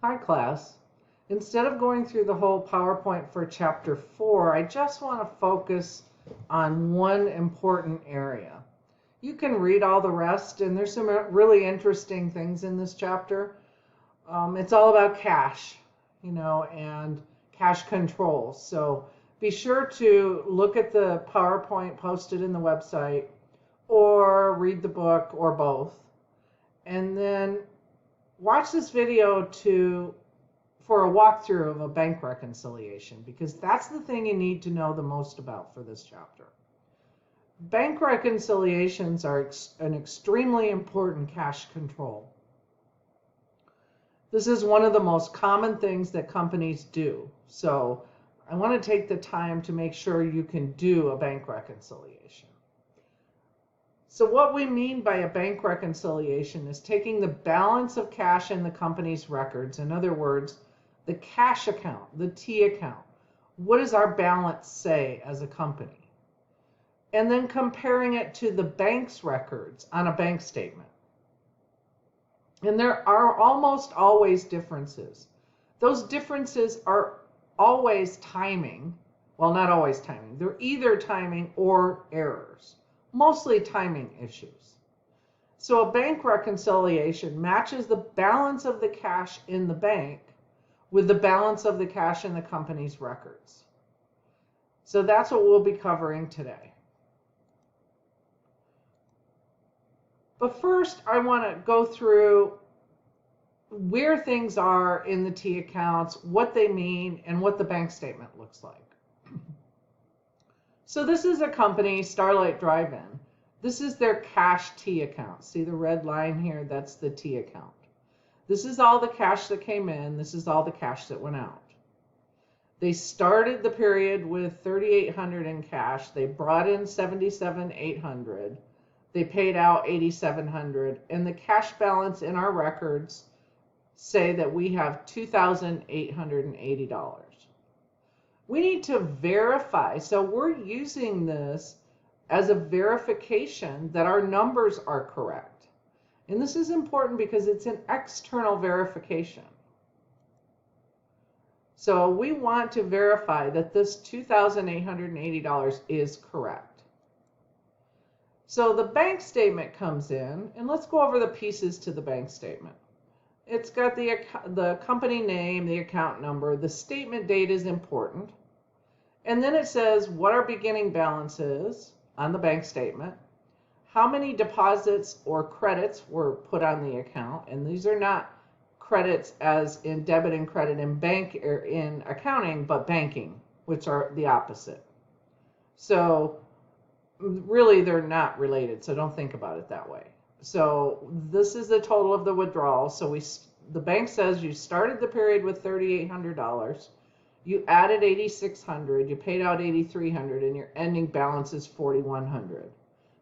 Hi class. Instead of going through the whole PowerPoint for chapter 4, I just want to focus on one important area. You can read all the rest, and there's some really interesting things in this chapter. It's all about cash, and cash control. So be sure to look at the PowerPoint posted in the website or read the book or both. And then watch this video for a walkthrough of a bank reconciliation, because that's the thing you need to know the most about for this chapter. Bank reconciliations are an extremely important cash control. This is one of the most common things that companies do. So I want to take the time to make sure you can do a bank reconciliation. So what we mean by a bank reconciliation is taking the balance of cash in the company's records. In other words, the cash account, the T account. What does our balance say as a company? And then comparing it to the bank's records on a bank statement. And there are almost always differences. Those differences are always timing. Well, not always timing. They're either timing or errors. Mostly timing issues. So a bank reconciliation matches the balance of the cash in the bank with the balance of the cash in the company's records. So that's what we'll be covering today. But first, I want to go through where things are in the T accounts, what they mean, and what the bank statement looks like. So this is a company, Starlight Drive-In. This is their cash T account. See the red line here? That's the T account. This is all the cash that came in. This is all the cash that went out. They started the period with $3,800 in cash. They brought in $77,800. They paid out $8,700. And the cash balance in our records say that we have $2,880. We need to verify. So we're using this as a verification that our numbers are correct. And this is important because it's an external verification. So we want to verify that this $2,880 is correct. So the bank statement comes in, and let's go over the pieces to the bank statement. It's got the company name, the account number, the statement date is important. And then it says what our beginning balance is on the bank statement, how many deposits or credits were put on the account, and these are not credits as in debit and credit in bank or in accounting, but banking, which are the opposite. So really they're not related, so don't think about it that way. So this is the total of the withdrawal. So the bank says you started the period with $3,800. You added $8,600, you paid out $8,300, and your ending balance is $4,100.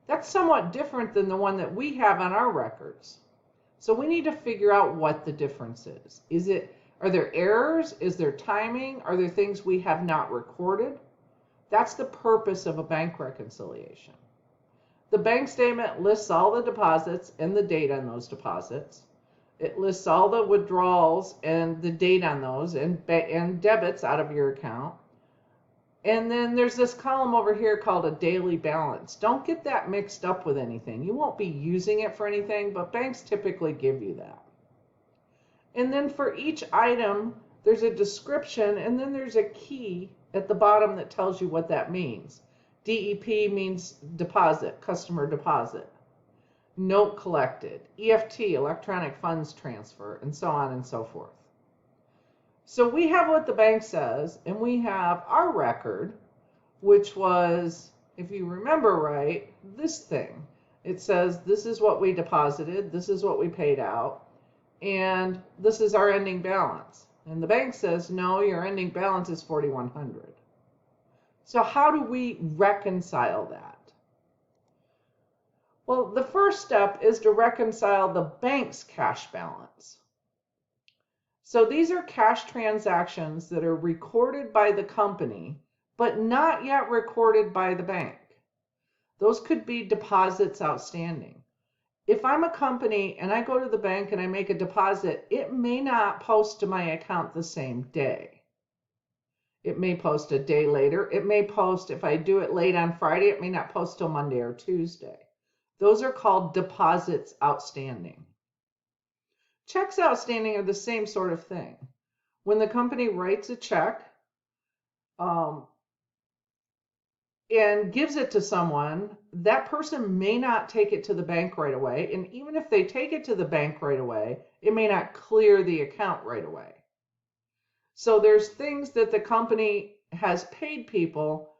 That's somewhat different than the one that we have on our records. So we need to figure out what the difference is. Are there errors? Is there timing? Are there things we have not recorded? That's the purpose of a bank reconciliation. The bank statement lists all the deposits and the date on those deposits. It lists all the withdrawals and the date on those and debits out of your account. And then there's this column over here called a daily balance. Don't get that mixed up with anything. You won't be using it for anything, but banks typically give you that. And then for each item, there's a description, and then there's a key at the bottom that tells you what that means. DEP means deposit, customer deposit. Note collected, EFT, electronic funds transfer, and so on and so forth. So we have what the bank says, and we have our record, which was, if you remember right, this thing. It says this is what we deposited, this is what we paid out, and this is our ending balance. And the bank says, no, your ending balance is $4,100. So how do we reconcile that? Well, the first step is to reconcile the bank's cash balance. So these are cash transactions that are recorded by the company, but not yet recorded by the bank. Those could be deposits outstanding. if I'm a company and I go to the bank and I make a deposit, it may not post to my account the same day. It may post a day later. It may post, if I do it late on Friday, it may not post till Monday or Tuesday. Those are called deposits outstanding. Checks outstanding are the same sort of thing. When the company writes a check and gives it to someone, that person may not take it to the bank right away. And even if they take it to the bank right away, it may not clear the account right away. So there's things that the company has paid people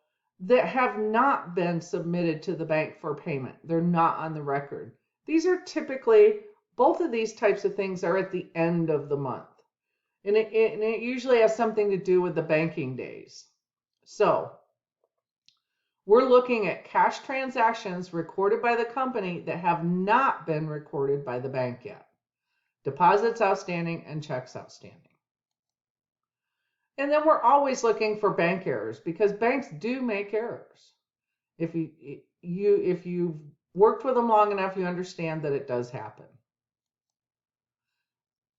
that have not been submitted to the bank for payment. They're not on the record. These are typically, both of these types of things are at the end of the month. And it usually has something to do with the banking days. So we're looking at cash transactions recorded by the company that have not been recorded by the bank yet. Deposits outstanding and checks outstanding. And then we're always looking for bank errors because banks do make errors. If you've worked with them long enough, you understand that it does happen.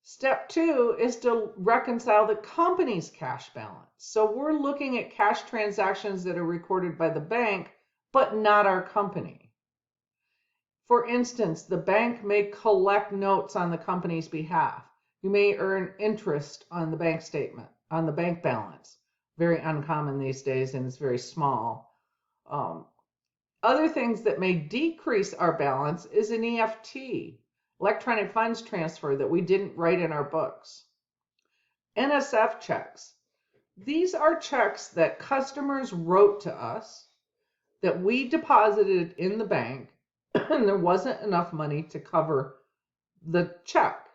Step 2 is to reconcile the company's cash balance. So we're looking at cash transactions that are recorded by the bank, but not our company. For instance, the bank may collect notes on the company's behalf. You may earn interest on the bank statement, on the bank balance. Very uncommon these days, and it's very small. Other things that may decrease our balance is an EFT, electronic funds transfer, that we didn't write in our books. NSF checks. These are checks that customers wrote to us that we deposited in the bank, and there wasn't enough money to cover the check.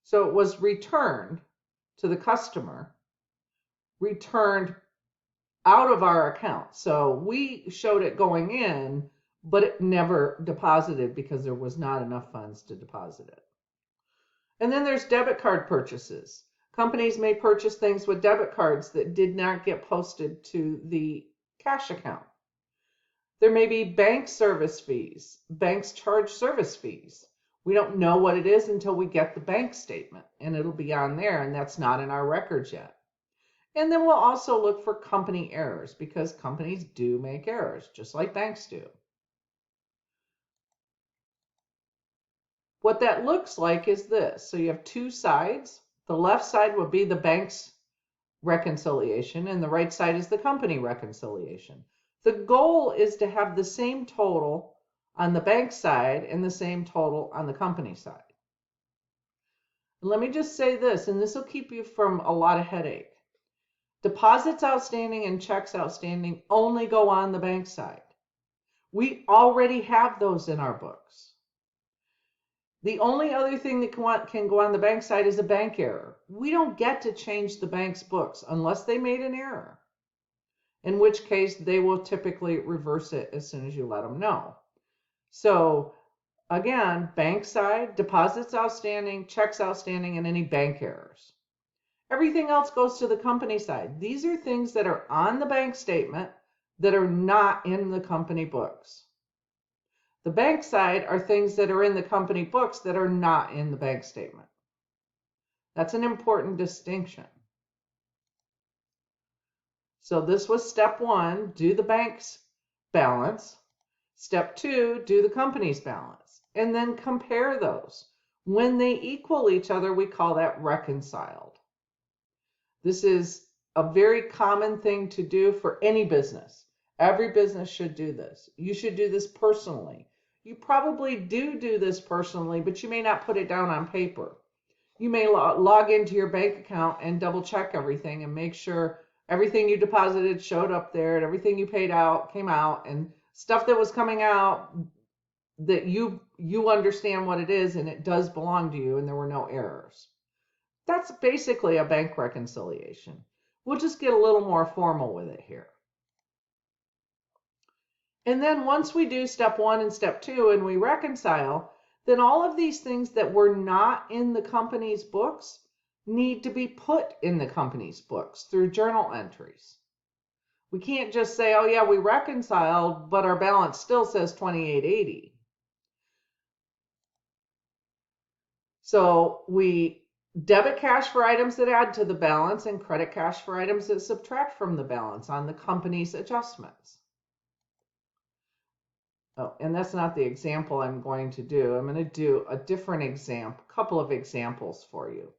So it was returned to the customer, returned out of our account. So we showed it going in, but it never deposited because there was not enough funds to deposit it. And then there's debit card purchases. Companies may purchase things with debit cards that did not get posted to the cash account. There may be bank service fees. Banks charge service fees. We don't know what it is until we get the bank statement, and it'll be on there, and that's not in our records yet. And then we'll also look for company errors because companies do make errors, just like banks do. What that looks like is this. So you have two sides. The left side would be the bank's reconciliation, and the right side is the company reconciliation. The goal is to have the same total on the bank side and the same total on the company side. Let me just say this, and this will keep you from a lot of headache. Deposits outstanding and checks outstanding only go on the bank side. We already have those in our books. The only other thing that can go on the bank side is a bank error. We don't get to change the bank's books unless they made an error, in which case they will typically reverse it as soon as you let them know. So again, bank side, deposits outstanding, checks outstanding, and any bank errors. Everything else goes to the company side. These are things that are on the bank statement that are not in the company books. The bank side are things that are in the company books that are not in the bank statement. That's an important distinction. So this was step 1, do the bank's balance. Step 2, do the company's balance. And then compare those. When they equal each other, we call that reconciled. This is a very common thing to do for any business. Every business should do this. You should do this personally. You probably do this personally, but you may not put it down on paper. You may log into your bank account and double check everything and make sure everything you deposited showed up there and everything you paid out came out, and stuff that was coming out that you understand what it is and it does belong to you and there were no errors. That's basically a bank reconciliation. We'll just get a little more formal with it here. And then once we do step 1 and step 2 and we reconcile, then all of these things that were not in the company's books need to be put in the company's books through journal entries. We can't just say, oh yeah, we reconciled, but our balance still says 2880. So we debit cash for items that add to the balance and credit cash for items that subtract from the balance on the company's adjustments. Oh, and that's not the example I'm going to do. I'm going to do a different example, couple of examples for you.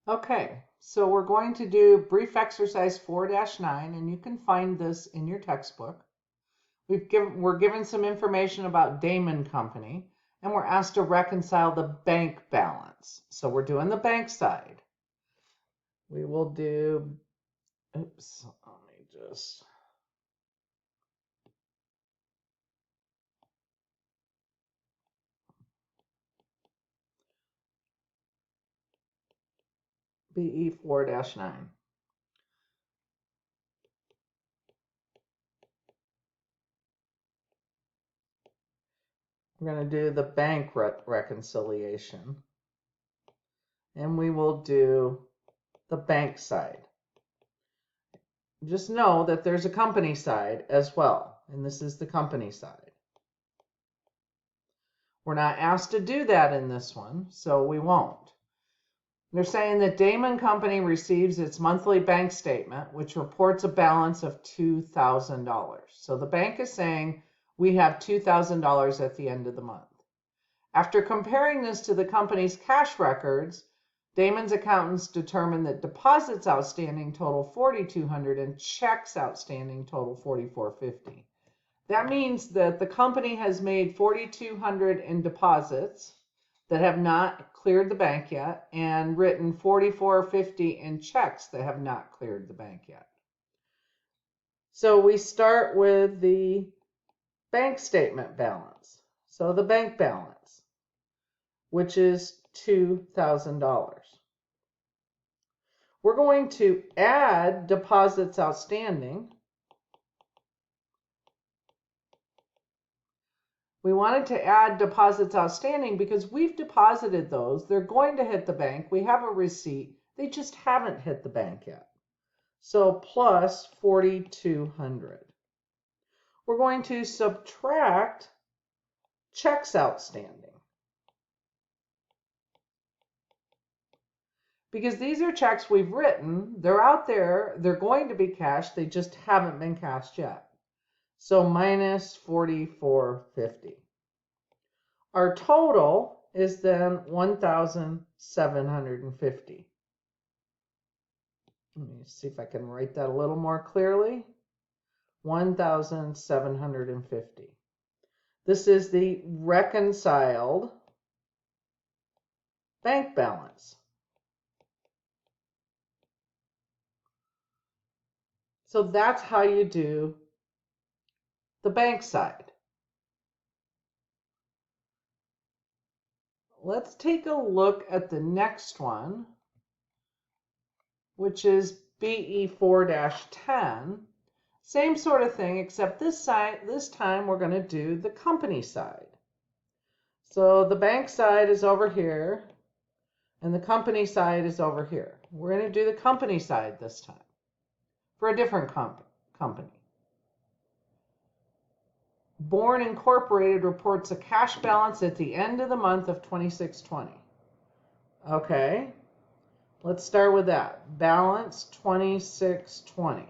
Okay, so we're going to do brief exercise 4-9, and you can find this in your textbook. We're given some information about Damon Company, and we're asked to reconcile the bank balance. So we're doing the bank side. We will do, oops, let me just, BE 4-9. We're going to do the bank reconciliation, and we will do the bank side. Just know that there's a company side as well, and this is the company side. We're not asked to do that in this one, so we won't. They're saying that Damon Company receives its monthly bank statement, which reports a balance of $2,000. So the bank is saying we have $2,000 at the end of the month. After comparing this to the company's cash records, Damon's accountants determined that deposits outstanding total $4,200 and checks outstanding total $4,450. That means that the company has made $4,200 in deposits that have not cleared the bank yet, and written $4,450 in checks that have not cleared the bank yet. So we start with the bank statement balance. So the bank balance, which is $2,000. We're going to add deposits outstanding. We wanted to add deposits outstanding because we've deposited those. They're going to hit the bank. We have a receipt. They just haven't hit the bank yet. So plus 4,200. We're going to subtract checks outstanding, because these are checks we've written. They're out there. They're going to be cashed. They just haven't been cashed yet. So minus 4,450. Our total is then 1,750. Let me see if I can write that a little more clearly. 1,750. This is the reconciled bank balance. So that's how you do the bank side. Let's take a look at the next one, which is BE 4-10. Same sort of thing, except this time we're going to do the company side. So the bank side is over here, and the company side is over here. We're going to do the company side this time for a different company. Born Incorporated reports a cash balance at the end of the month of 2620. Okay, let's start with that. Balance 2620.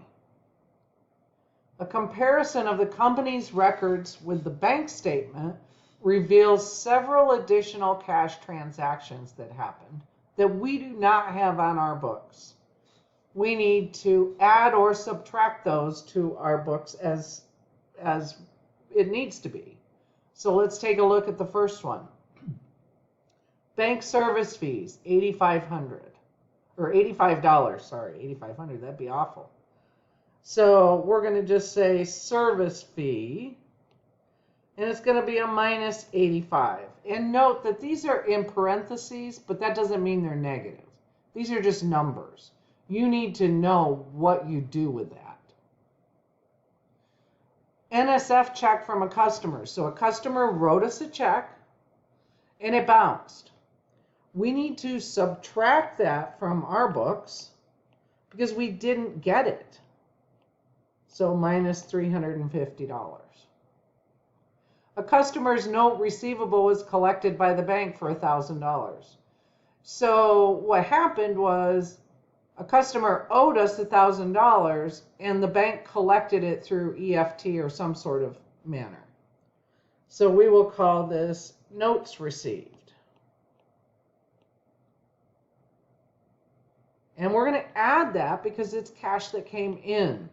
A comparison of the company's records with the bank statement reveals several additional cash transactions that happened that we do not have on our books. We need to add or subtract those to our books as it needs to be. So let's take a look at the first one. Bank service fees, $8,500. Or $85, sorry, $8,500, that'd be awful. So we're going to just say service fee, and it's going to be a minus 85. And note that these are in parentheses, but that doesn't mean they're negative. These are just numbers. You need to know what you do with that. NSF check from a customer. So a customer wrote us a check and it bounced. We need to subtract that from our books because we didn't get it. So minus $350. A customer's note receivable was collected by the bank for $1,000. So what happened was a customer owed us $1,000 and the bank collected it through EFT or some sort of manner. So we will call this notes received. And we're going to add that because it's cash that came in.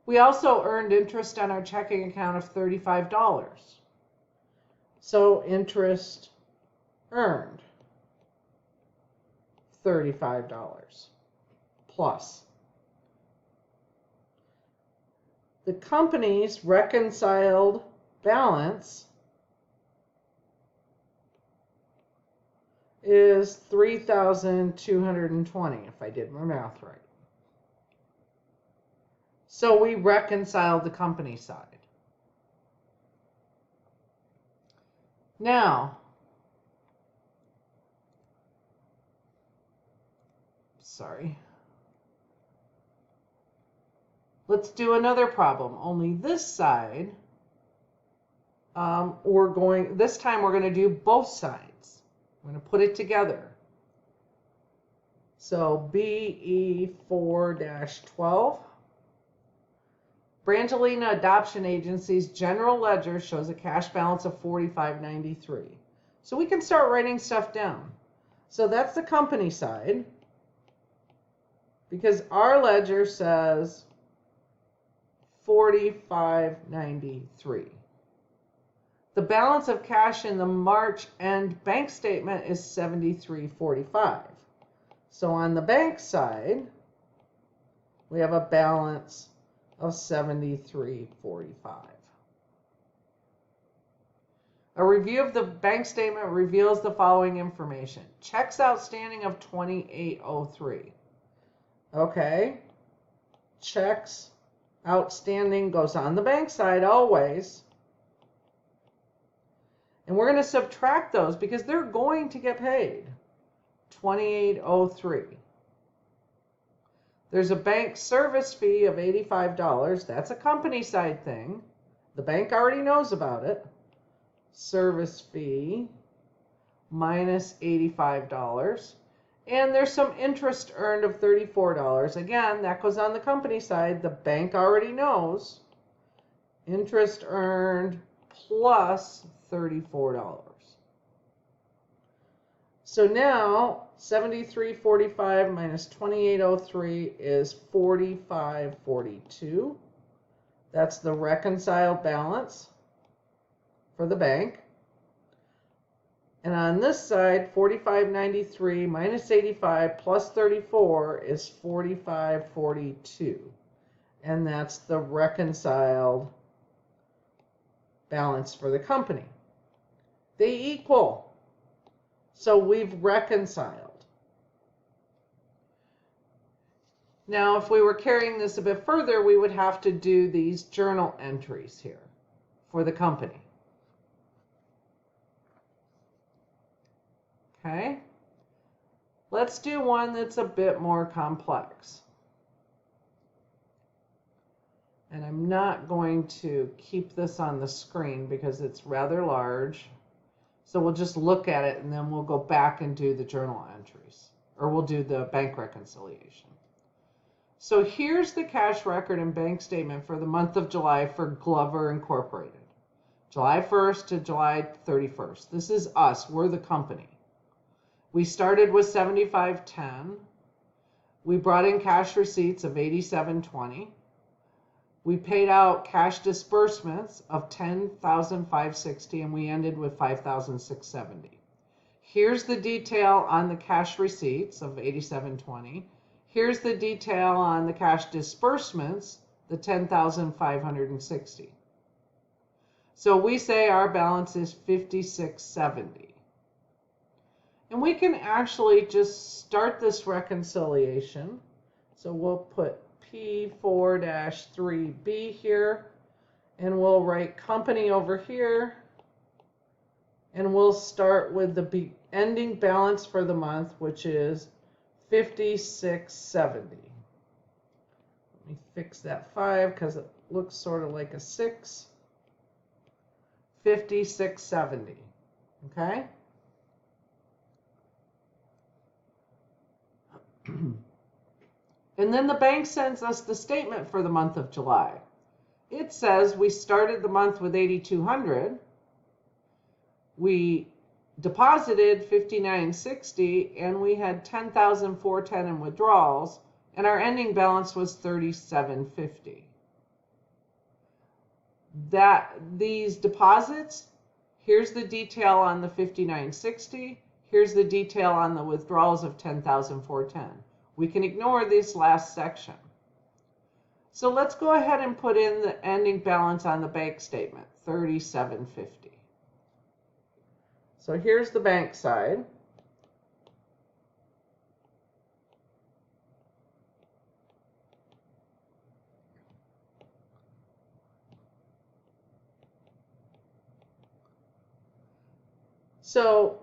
We also earned interest on our checking account of $35. So interest earned $35 plus. The company's reconciled balance is $3,220, if I did my math right. So we reconciled the company side. Now, let's do another problem. Only this side, this time we're going to do both sides. I'm going to put it together. So BE4-12. Brangelina Adoption Agency's general ledger shows a cash balance of $45.93. So we can start writing stuff down. So that's the company side, because our ledger says $45.93. The balance of cash in the March end bank statement is $73.45. So on the bank side, we have a balance of $73.45. A review of the bank statement reveals the following information. Checks outstanding of $28.03. Okay. Checks outstanding goes on the bank side always. And we're going to subtract those because they're going to get paid. $28.03. There's a bank service fee of $85. That's a company side thing. The bank already knows about it. Service fee minus $85. And there's some interest earned of $34. Again, that goes on the company side. The bank already knows. Interest earned plus $34. So now $73.45 minus $28.03 is $45.42. That's the reconciled balance for the bank. And on this side, $45.93 minus $85 plus $34 is $45.42. And that's the reconciled balance for the company. They equal. So we've reconciled. Now, if we were carrying this a bit further, we would have to do these journal entries here for the company. Okay? Let's do one that's a bit more complex. And I'm not going to keep this on the screen because it's rather large. So we'll just look at it and then we'll go back and do the journal entries, or we'll do the bank reconciliation. So here's the cash record and bank statement for the month of July for Glover Incorporated. July 1st to July 31st. This is us. We're the company. We started with $75.10. We brought in cash receipts of $87.20. We paid out cash disbursements of $10,560, and we ended with $5,670. Here's the detail on the cash receipts of $87.20. Here's the detail on the cash disbursements, the $10,560. So we say our balance is $56.70. And we can actually just start this reconciliation. So we'll put P4-3B here, and we'll write company over here, and we'll start with the ending balance for the month, which is $56.70. Let me fix that 5 because it looks sort of like a 6. $56.70. Okay? And then the bank sends us the statement for the month of July. It says we started the month with $8,200. We deposited $59.60 and we had $10,410 in withdrawals, and our ending balance was $37.50. These deposits, here's the detail on the $59.60, here's the detail on the withdrawals of $10,410. We can ignore this last section. So let's go ahead and put in the ending balance on the bank statement, $37.50. So here's the bank side. So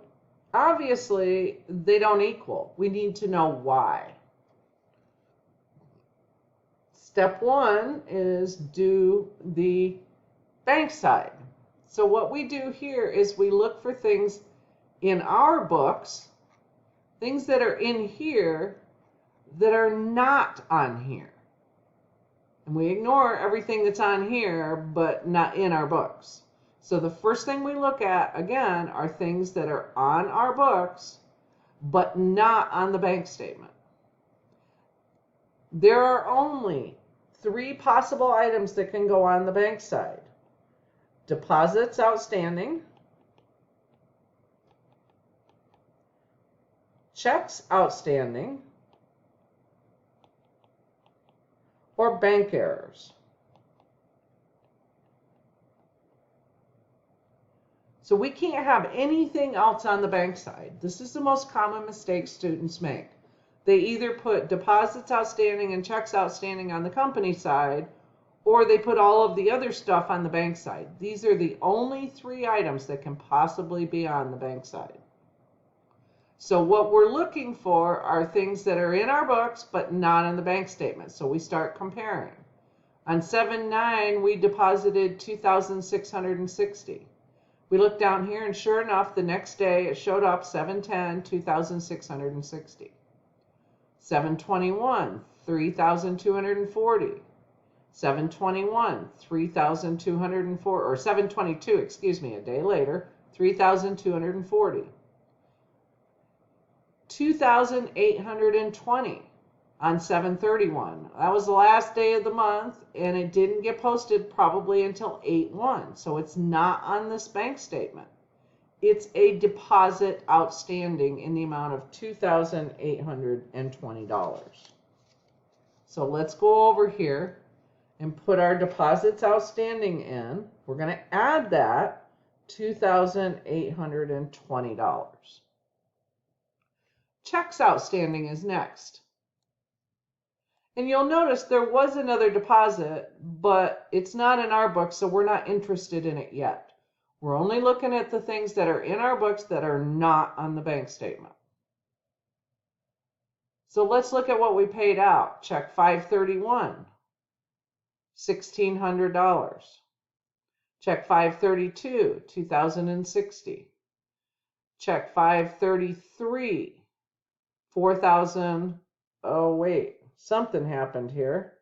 obviously they don't equal. We need to know why. Step one is do the bank side. So what we do here is we look for things in our books, things that are in here that are not on here. And we ignore everything that's on here but not in our books. So the first thing we look at, again, are things that are on our books but not on the bank statement. There are only 3 possible items that can go on the bank side. Deposits outstanding, checks outstanding, or bank errors. So we can't have anything else on the bank side. This is the most common mistake students make. They either put deposits outstanding and checks outstanding on the company side, or they put all of the other stuff on the bank side. These are the only 3 items that can possibly be on the bank side. So what we're looking for are things that are in our books but not in the bank statement. So we start comparing. On 7/9, we deposited $2,660. We look down here, and sure enough, the next day it showed up 7/10, $2,660. 7/21, $3,240. 7/21, $3,204, or 7/22, excuse me, a day later, $3,240. 2,820 on 7/31. That was the last day of the month, and it didn't get posted probably until 8/1, so it's not on this bank statement. It's a deposit outstanding in the amount of $2,820. So let's go over here and put our deposits outstanding in. We're going to add that $2,820. Checks outstanding is next. And you'll notice there was another deposit, but it's not in our book, so we're not interested in it yet. We're only looking at the things that are in our books that are not on the bank statement. So let's look at what we paid out. Check 531, $1,600. Check 532, $2,060. Check 533, $4,000. Oh, wait, something happened here.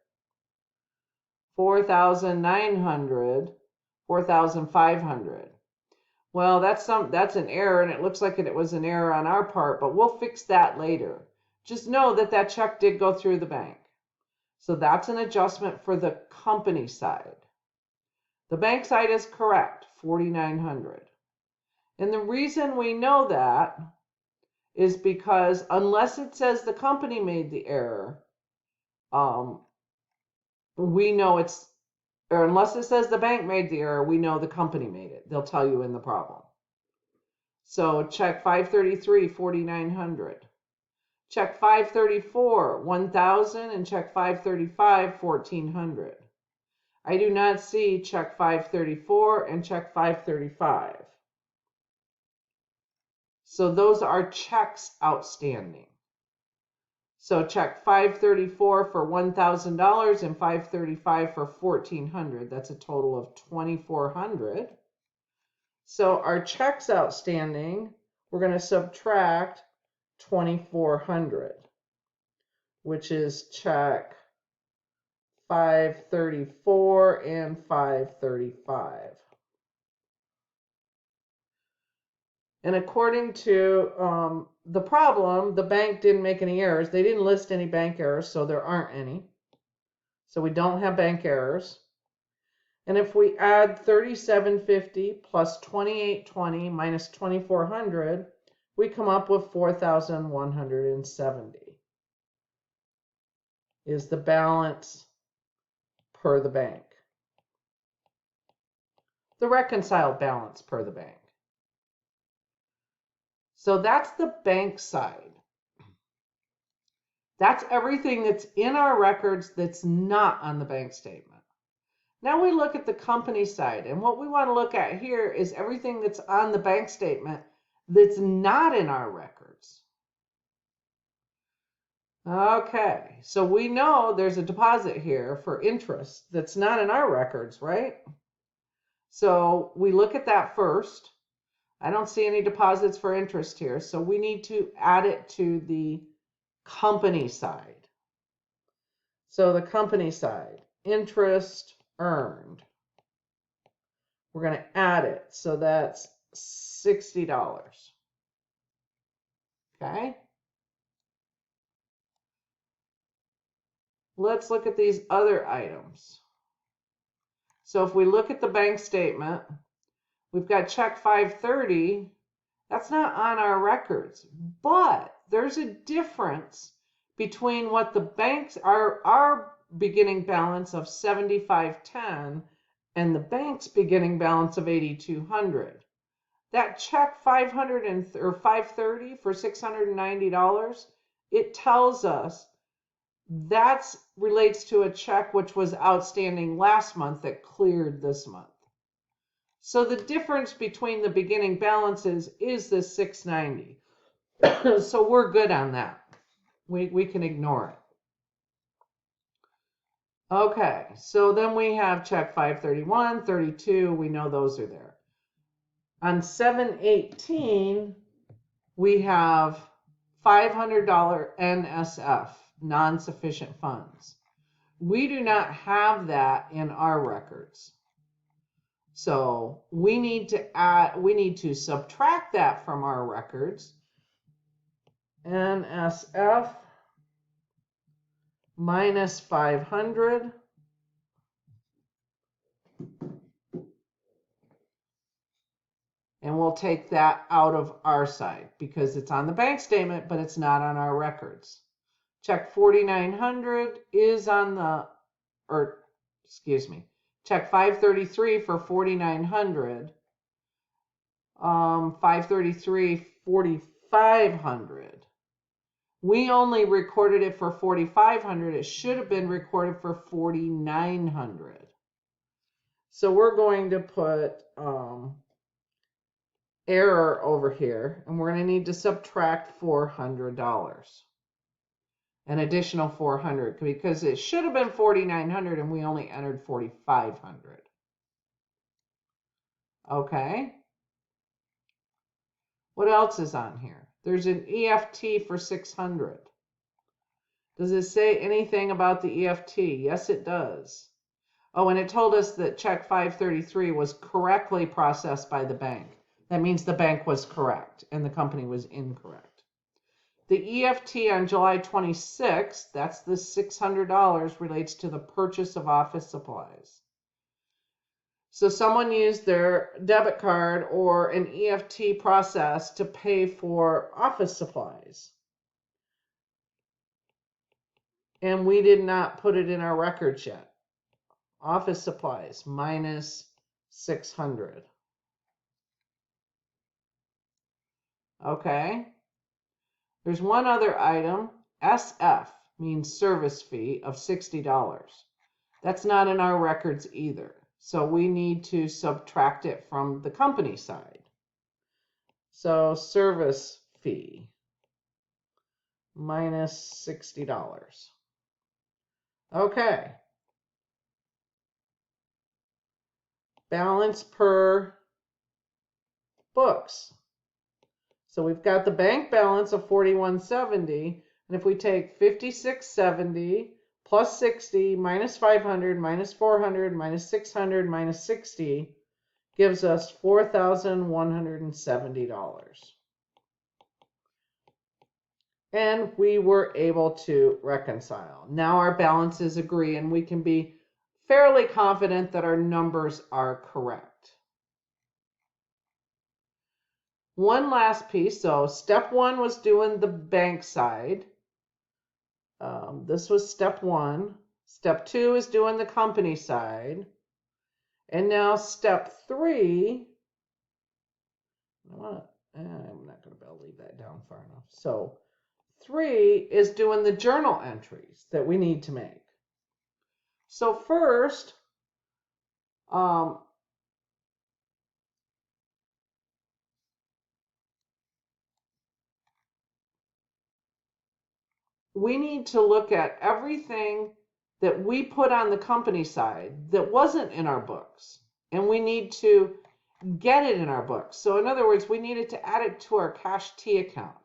$4,900, $4,500. Well, that's an error, and it looks like it was an error on our part, but we'll fix that later. Just know that that check did go through the bank. So that's an adjustment for the company side. The bank side is correct, $4,900. And the reason we know that is because unless it says the company made the error, we know it's, or unless it says the bank made the error, we know the company made it. They'll tell you in the problem. So check 533, $4,900. Check 534, $1,000, and check 535, $1,400. I do not see check 534 and check 535. So those are checks outstanding. So check 534 for $1,000 and 535 for $1,400. That's a total of $2,400. So our checks outstanding, we're going to subtract 2,400, which is check 534 and 535. And according to the problem, the bank didn't make any errors. They didn't list any bank errors, so there aren't any. So we don't have bank errors. And if we add 3750 plus 2820 minus 2400, we come up with 4170 is the balance per the bank. The reconciled balance per the bank. So that's the bank side. That's everything that's in our records that's not on the bank statement. Now we look at the company side, and what we want to look at here is everything that's on the bank statement that's not in our records. Okay, so we know there's a deposit here for interest that's not in our records, right? So we look at that first. I don't see any deposits for interest here, so we need to add it to the company side. So the company side, interest earned. We're going to add it, so that's $60. Okay? Let's look at these other items. So if we look at the bank statement, we've got check 530. That's not on our records, but there's a difference between what the banks are, our beginning balance of 7510 and the bank's beginning balance of 8200. That check 530 for $690, it tells us that relates to a check which was outstanding last month that cleared this month. So the difference between the beginning balances is this $690. So we're good on that. We can ignore it. Okay, so then we have check 531, 32. We know those are there. On 7/18, we have $500 NSF, non-sufficient funds. We do not have that in our records. So we need to subtract that from our records. NSF minus 500. And we'll take that out of our side because it's on the bank statement, but it's not on our records. Check 4900 is on the, or excuse me, check 533 for 4900. 533, 4500. We only recorded it for 4500. It should have been recorded for 4900. So we're going to put error over here, and we're going to need to subtract $400. An additional 400 because it should have been 4900 and we only entered 4500. Okay. What else is on here? There's an EFT for 600. Does it say anything about the EFT? Yes, it does. Oh, and it told us that check 533 was correctly processed by the bank. That means the bank was correct and the company was incorrect. The EFT on July 26th, that's the $600, relates to the purchase of office supplies. So someone used their debit card or an EFT process to pay for office supplies. And we did not put it in our records yet. Office supplies minus 600. Okay. There's one other item, SF, means service fee of $60. That's not in our records either. So we need to subtract it from the company side. So service fee minus $60. Okay. Balance per books. So we've got the bank balance of $41.70, and if we take $56.70 plus 60 minus 500 minus 400 minus 600 minus 60 gives us $4,170. And we were able to reconcile. Now our balances agree, and we can be fairly confident that our numbers are correct. One last piece. So step one was doing the bank side. This was step one. Step two is doing the company side. And now step three, I'm not going to be able to leave that down far enough. So 3 is doing the journal entries that we need to make. So first, we need to look at everything that we put on the company side that wasn't in our books, and we need to get it in our books. So in other words, we needed to add it to our cash T account.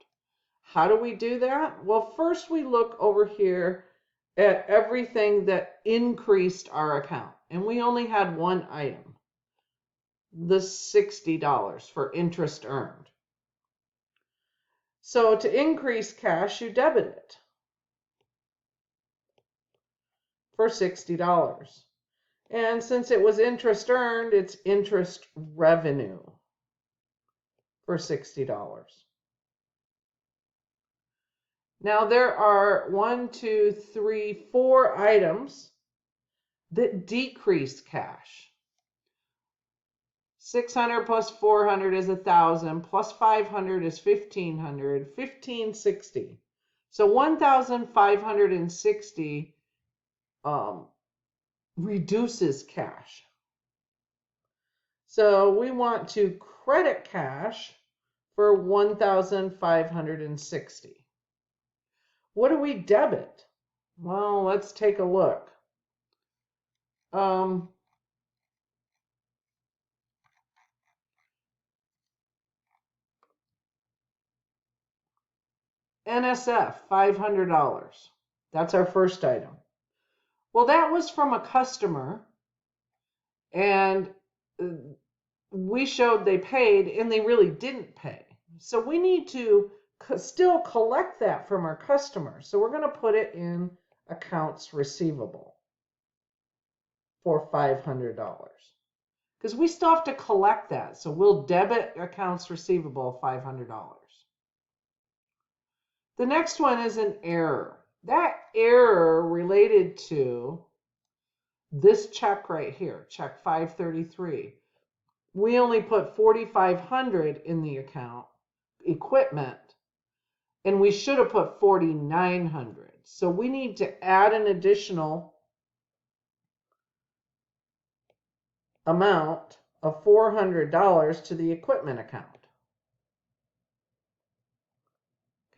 How do we do that? Well, first we look over here at everything that increased our account, and we only had one item, the $60 for interest earned. So to increase cash, you debit it for $60. And since it was interest earned, it's interest revenue for $60. Now there are 4 items that decrease cash. 600 plus 400 is 1,000, plus 500 is 1,500, 1,560. So 1,560 reduces cash. So we want to credit cash for 1,560. What do we debit? Well, let's take a look. NSF, $500. That's our first item. Well, that was from a customer, and we showed they paid, and they really didn't pay. So we need to still collect that from our customer. So we're going to put it in accounts receivable for $500, because we still have to collect that. So we'll debit accounts receivable $500. The next one is an error. That error related to this check right here, check 533. We only put $4,500 in the account, equipment, and we should have put $4,900. So we need to add an additional amount of $400 to the equipment account.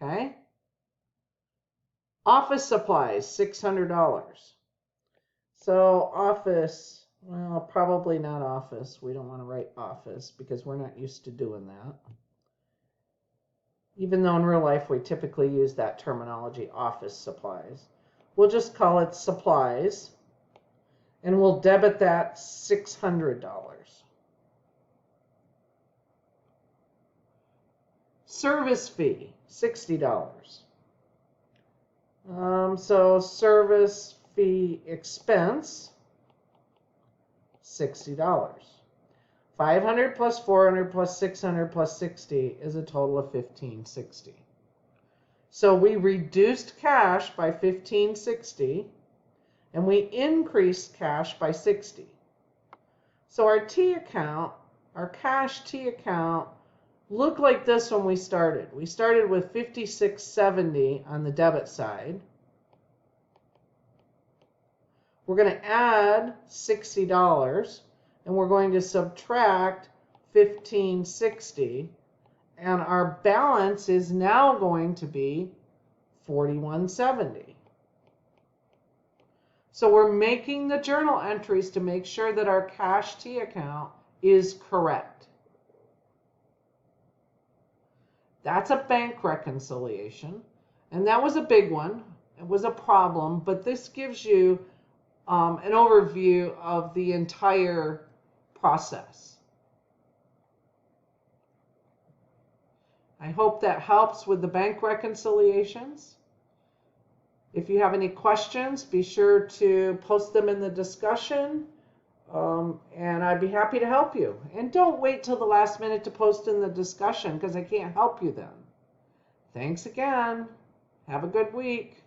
Okay? Office supplies, $600. So office, well, probably not office. We don't want to write office because we're not used to doing that. Even though in real life we typically use that terminology, office supplies. We'll just call it supplies, and we'll debit that $600. Service fee, $60. So service fee expense, $60. 500 plus 400 plus 600 plus 60 is a total of 1,560. So we reduced cash by 1,560, and we increased cash by 60. So our T account, our cash T account, looked like this when we started. We started with $56.70 on the debit side. We're going to add $60, and we're going to subtract 1,560, and our balance is now going to be $41.70. So we're making the journal entries to make sure that our cash T account is correct. That's a bank reconciliation. And that was a big one. It was a problem, but this gives you an overview of the entire process. I hope that helps with the bank reconciliations. If you have any questions, be sure to post them in the discussion, and I'd be happy to help you. And don't wait till the last minute to post in the discussion because I can't help you then. Thanks again. Have a good week.